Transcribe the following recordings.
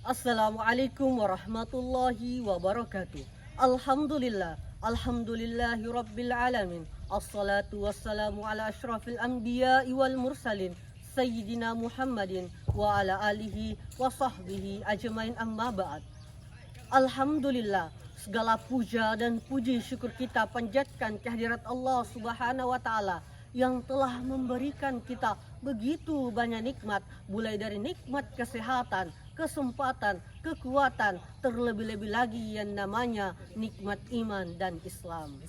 Assalamualaikum warahmatullahi wabarakatuh. Alhamdulillahi rabbil alamin. Assalatu wassalamu ala asyrafil anbiya'i wal mursalin Sayyidina Muhammadin wa ala alihi wa sahbihi ajmain, amma ba'd. Alhamdulillah, segala puja dan puji syukur kita panjatkan kehadirat Allah Subhanahu wa taala yang telah memberikan kita begitu banyak nikmat, mulai dari nikmat kesehatan, kesempatan, kekuatan, terlebih-lebih lagi yang namanya nikmat iman dan Islam.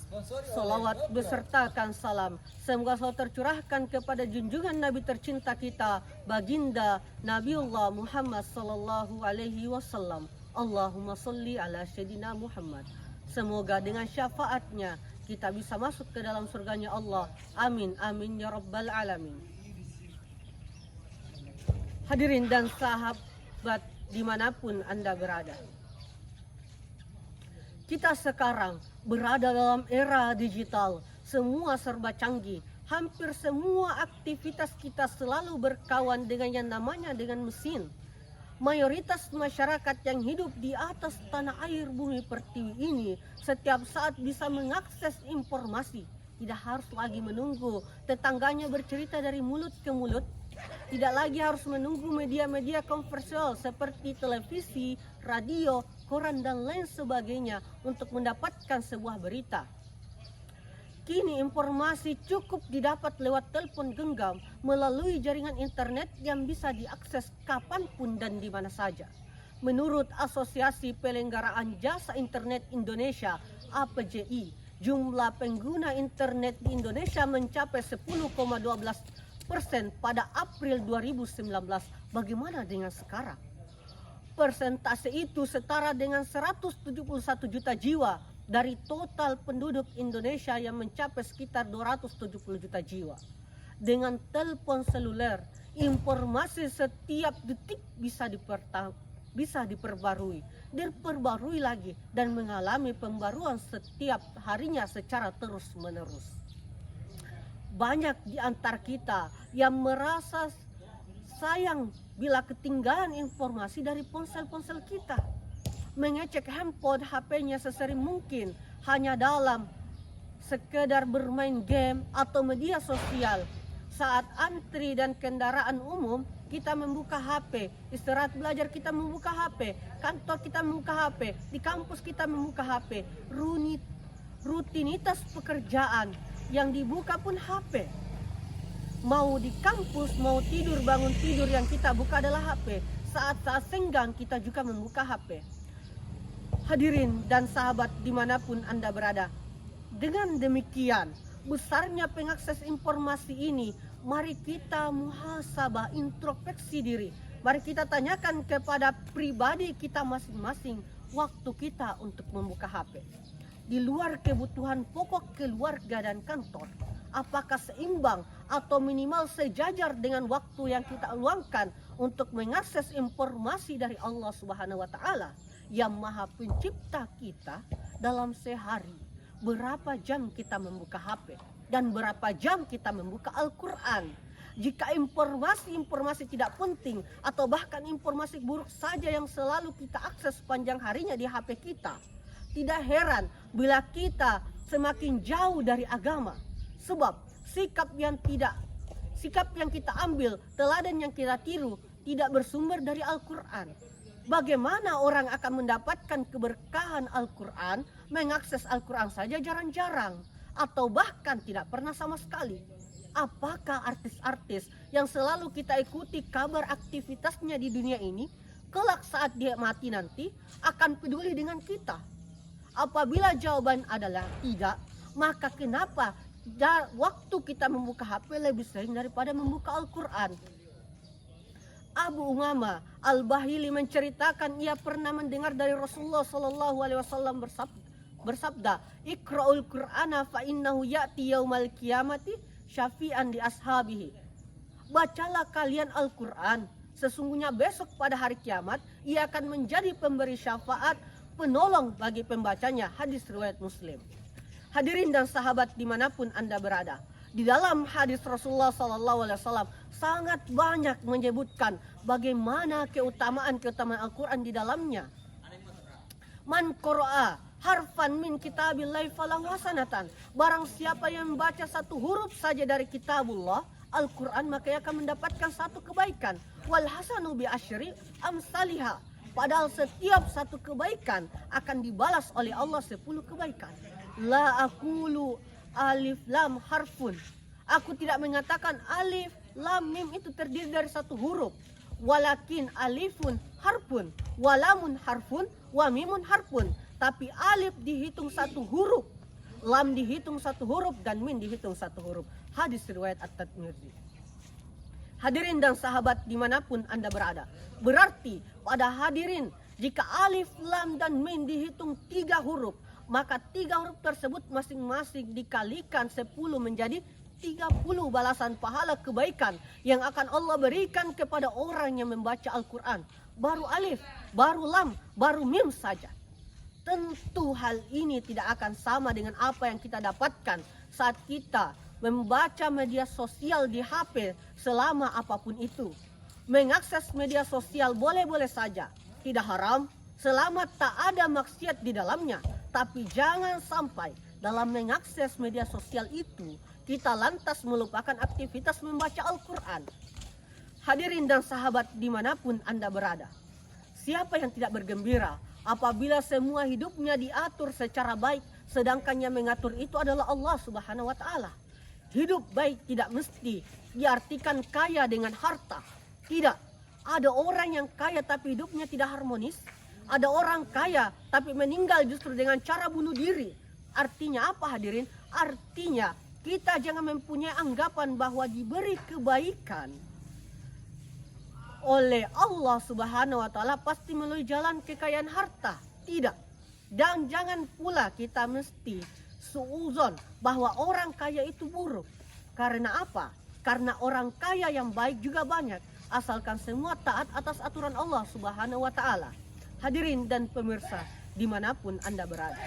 Salawat besertakan salam semoga selalu tercurahkan kepada junjungan Nabi tercinta kita, baginda Nabiullah Muhammad sallallahu alaihi wasallam. Allahumma sholli ala sayyidina Muhammad. Semoga dengan syafaatnya kita bisa masuk ke dalam surganya Allah. Amin, amin ya rabbal alamin. Hadirin dan sahabat dimanapun Anda berada, kita sekarang berada dalam era digital. Semua serba canggih. Hampir semua aktivitas kita selalu berkawan dengan mesin. Mayoritas masyarakat yang hidup di atas tanah air bumi pertiwi ini setiap saat bisa mengakses informasi. Tidak harus lagi menunggu tetangganya bercerita dari mulut ke mulut. Tidak lagi harus menunggu media-media konvensional seperti televisi, radio, koran, dan lain sebagainya untuk mendapatkan sebuah berita. Kini informasi cukup didapat lewat telepon genggam melalui jaringan internet yang bisa diakses kapanpun dan di mana saja. Menurut Asosiasi Penyelenggaraan Jasa Internet Indonesia (APJI), jumlah pengguna internet di Indonesia mencapai 10,12% pada April 2019. Bagaimana dengan sekarang? Persentase itu setara dengan 171 juta jiwa dari total penduduk Indonesia yang mencapai sekitar 270 juta jiwa. Dengan telepon seluler, informasi setiap detik bisa diperbarui lagi dan mengalami pembaruan setiap harinya secara terus-menerus. Banyak di antara kita yang merasa sayang bila ketinggalan informasi dari ponsel-ponsel kita. Mengecek handphone HP-nya sesering mungkin hanya dalam sekedar bermain game atau media sosial. Saat antri dan kendaraan umum, kita membuka HP. Istirahat belajar kita membuka HP. Kantor kita membuka HP. Di kampus kita membuka HP. Rutinitas pekerjaan yang dibuka pun HP. Mau di kampus, mau tidur, bangun tidur, yang kita buka adalah HP. Saat-saat senggang kita juga membuka HP. Hadirin dan sahabat dimanapun Anda berada, dengan demikian besarnya pengakses informasi ini, mari kita muhasabah, introspeksi diri. Mari kita tanyakan kepada pribadi kita masing-masing waktu kita untuk membuka HP. Di luar kebutuhan pokok keluarga dan kantor, apakah seimbang atau minimal sejajar dengan waktu yang kita luangkan untuk mengakses informasi dari Allah Subhanahu wa taala yang Maha Pencipta kita dalam sehari? Berapa jam kita membuka HP dan berapa jam kita membuka Al-Quran? Jika informasi tidak penting atau bahkan informasi buruk saja yang selalu kita akses sepanjang harinya di HP kita, tidak heran bila kita semakin jauh dari agama. Sebab sikap yang kita ambil, teladan yang kita tiru tidak bersumber dari Al-Quran. Bagaimana orang akan mendapatkan keberkahan Al-Quran, mengakses Al-Quran saja jarang-jarang atau bahkan tidak pernah sama sekali? Apakah artis-artis yang selalu kita ikuti kabar aktivitasnya di dunia ini, kelak saat dia mati nanti akan peduli dengan kita? Apabila jawaban adalah tidak, maka kenapa waktu kita membuka HP lebih sering daripada membuka Al-Quran? Abu Umamah Al-Bahili menceritakan ia pernah mendengar dari Rasulullah sallallahu alaihi wasallam bersabda, "Iqra'ul Qur'ana fa innahu ya'ti yaumal qiyamati syafi'an li ashabihi." Bacalah kalian Al-Qur'an, sesungguhnya besok pada hari kiamat ia akan menjadi pemberi syafaat, penolong bagi pembacanya. Hadis riwayat Muslim. Hadirin dan sahabat dimanapun Anda berada, Di dalam hadis Rasulullah SAW sangat banyak menyebutkan bagaimana keutamaan Al-Quran di dalamnya. Man qara'a harfan min kitabillahi falahu hasanatan. Barang siapa yang membaca satu huruf saja dari kitabullah, Al-Quran, maka ia akan mendapatkan satu kebaikan. Wal hasanu bi asyri amsalihha. Padahal setiap satu kebaikan akan dibalas oleh Allah 10 kebaikan. La aqulu alif lam harfun. Aku tidak mengatakan alif lam mim itu terdiri dari satu huruf. Walakin alifun harfun, walamun harfun, wa mimun harfun. Tapi alif dihitung satu huruf, lam dihitung satu huruf, dan min dihitung satu huruf. Hadis riwayat At-Tirmidzi. Hadirin dan sahabat dimanapun Anda berada, berarti pada hadirin, jika alif, lam, dan min dihitung 3 huruf, maka 3 huruf tersebut masing-masing dikalikan 10 menjadi 30 balasan pahala kebaikan yang akan Allah berikan kepada orang yang membaca Al-Quran. Baru alif, baru lam, baru mim saja. Tentu hal ini tidak akan sama dengan apa yang kita dapatkan saat kita membaca media sosial di HP selama apapun itu. Mengakses media sosial boleh-boleh saja, tidak haram selama tak ada maksiat di dalamnya. Tapi jangan sampai dalam mengakses media sosial itu kita lantas melupakan aktivitas membaca Al-Quran. Hadirin dan sahabat dimanapun Anda berada, siapa yang tidak bergembira apabila semua hidupnya diatur secara baik, sedangkan yang mengatur itu adalah Allah Subhanahu wa Ta'ala. Hidup baik tidak mesti diartikan kaya dengan harta. Tidak. Ada orang yang kaya tapi hidupnya tidak harmonis. Ada orang kaya tapi meninggal justru dengan cara bunuh diri. Artinya apa, hadirin? Artinya kita jangan mempunyai anggapan bahwa diberi kebaikan oleh Allah Subhanahu wa Ta'ala pasti melalui jalan kekayaan harta. Tidak. Dan jangan pula kita mesti suuzon bahwa orang kaya itu buruk. Karena apa? Karena orang kaya yang baik juga banyak, asalkan semua taat atas aturan Allah Subhanahu wa Ta'ala. Hadirin dan pemirsa dimanapun Anda berada,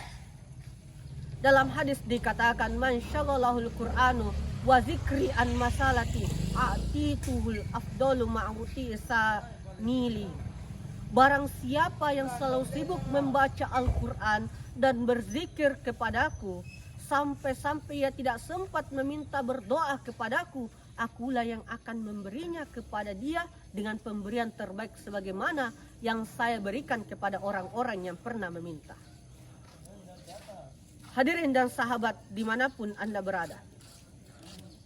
dalam hadis dikatakan, man syaghalahul Qur'anu wa zikri an masalati a'tituhul afdalu ma'uti samili. Barang siapa yang selalu sibuk membaca Al-Quran dan berzikir kepadaku, sampai-sampai ia tidak sempat meminta berdoa kepadaku, akulah yang akan memberinya kepada dia dengan pemberian terbaik sebagaimana yang saya berikan kepada orang-orang yang pernah meminta. Hadirin dan sahabat dimanapun Anda berada,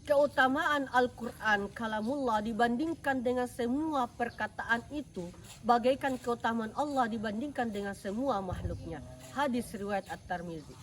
keutamaan Al-Quran kalamullah dibandingkan dengan semua perkataan itu bagaikan keutamaan Allah dibandingkan dengan semua makhluknya. Hadis riwayat At-Tirmidzi.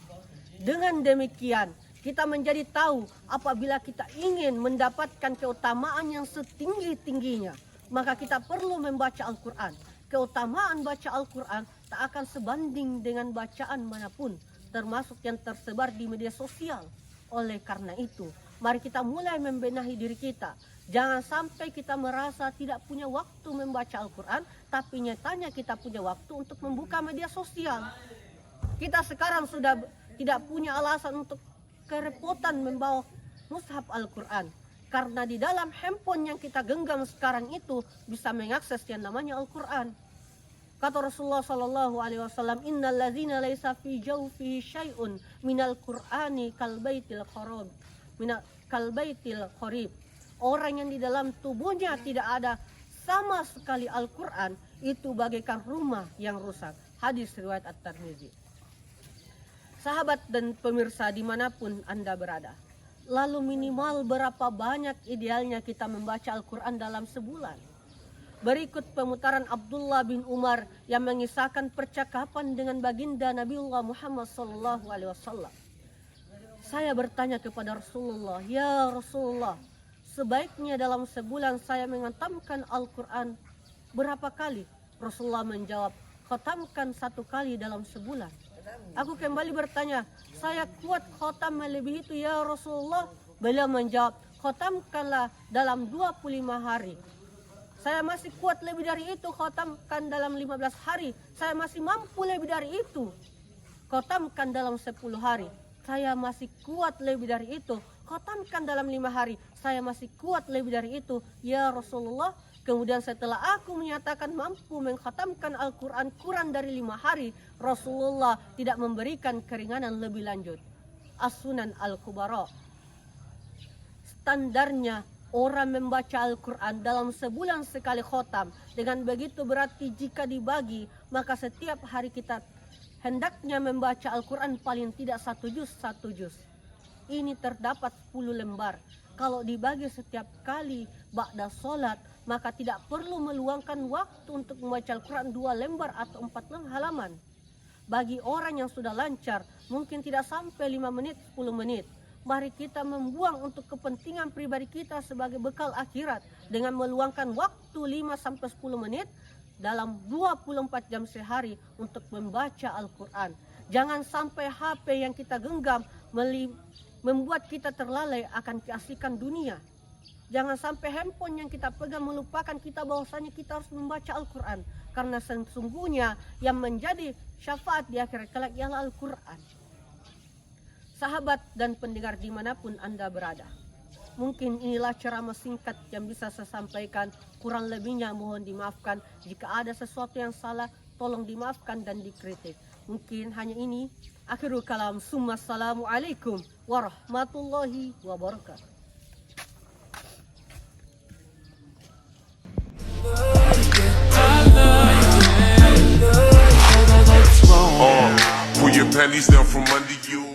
Dengan demikian kita menjadi tahu apabila kita ingin mendapatkan keutamaan yang setinggi-tingginya, maka kita perlu membaca Al-Quran. Keutamaan baca Al-Quran tak akan sebanding dengan bacaan manapun, termasuk yang tersebar di media sosial. Oleh karena itu, mari kita mulai membenahi diri kita. Jangan sampai kita merasa tidak punya waktu membaca Al-Quran, tapi nyatanya kita punya waktu untuk membuka media sosial. Kita sekarang sudah tidak punya alasan untuk kerepotan membawa mushaf Al-Quran, karena di dalam handphone yang kita genggam sekarang itu bisa mengakses yang namanya Al-Quran. Kata Rasulullah SAW, innal ladzina laisa fi jawfihi syai'un minal Qur'ani kalbaitil qarib. Orang yang di dalam tubuhnya tidak ada sama sekali Al-Quran, itu bagaikan rumah yang rusak. Hadis riwayat At-Tirmidzi. Sahabat dan pemirsa dimanapun Anda berada, lalu minimal berapa banyak idealnya kita membaca Al-Quran dalam sebulan? Berikut pemutaran Abdullah bin Umar yang mengisahkan percakapan dengan baginda Nabiullah Muhammad SAW. Saya bertanya kepada Rasulullah, ya Rasulullah, sebaiknya dalam sebulan saya menghatamkan Al-Quran berapa kali? Rasulullah menjawab, khatamkan 1 kali dalam sebulan. Aku kembali bertanya, saya kuat khatam melebihi itu ya Rasulullah? Beliau menjawab, khatamkanlah dalam 25 hari. Saya masih kuat lebih dari itu, khatamkan dalam 15 hari. Saya masih mampu lebih dari itu, khatamkan dalam 10 hari. Saya masih kuat lebih dari itu, khatamkan dalam 5 hari. Saya masih kuat lebih dari itu, ya Rasulullah. Kemudian setelah aku menyatakan mampu mengkhatamkan Al-Quran kurang dari 5 hari, Rasulullah tidak memberikan keringanan lebih lanjut. As-Sunan Al-Kubara. Standarnya orang membaca Al-Quran dalam sebulan sekali khotam. Dengan begitu berarti jika dibagi, maka setiap hari kita hendaknya membaca Al-Quran paling tidak 1 juz. Ini terdapat 10 lembar. Kalau dibagi setiap kali ba'da solat, maka tidak perlu meluangkan waktu untuk membaca Al-Quran 2 lembar atau 4 halaman. Bagi orang yang sudah lancar, mungkin tidak sampai 5 menit, 10 menit. Mari kita membuang untuk kepentingan pribadi kita sebagai bekal akhirat dengan meluangkan waktu 5-10 menit dalam 24 jam sehari untuk membaca Al-Quran. Jangan sampai HP yang kita genggam membuat kita terlalai akan keasikan dunia. Jangan sampai handphone yang kita pegang melupakan kita bahwasanya kita harus membaca Al-Quran. Karena sesungguhnya yang menjadi syafaat di akhirat kelak ialah Al-Quran. Sahabat dan pendengar dimanapun Anda berada, mungkin inilah ceramah singkat yang bisa saya sampaikan. Kurang lebihnya mohon dimaafkan. Jika ada sesuatu yang salah, tolong dimaafkan dan dikritik. Mungkin hanya ini. Akhirul kalam. Assalamualaikum warahmatullahi wabarakatuh. Pull your panties down from under you.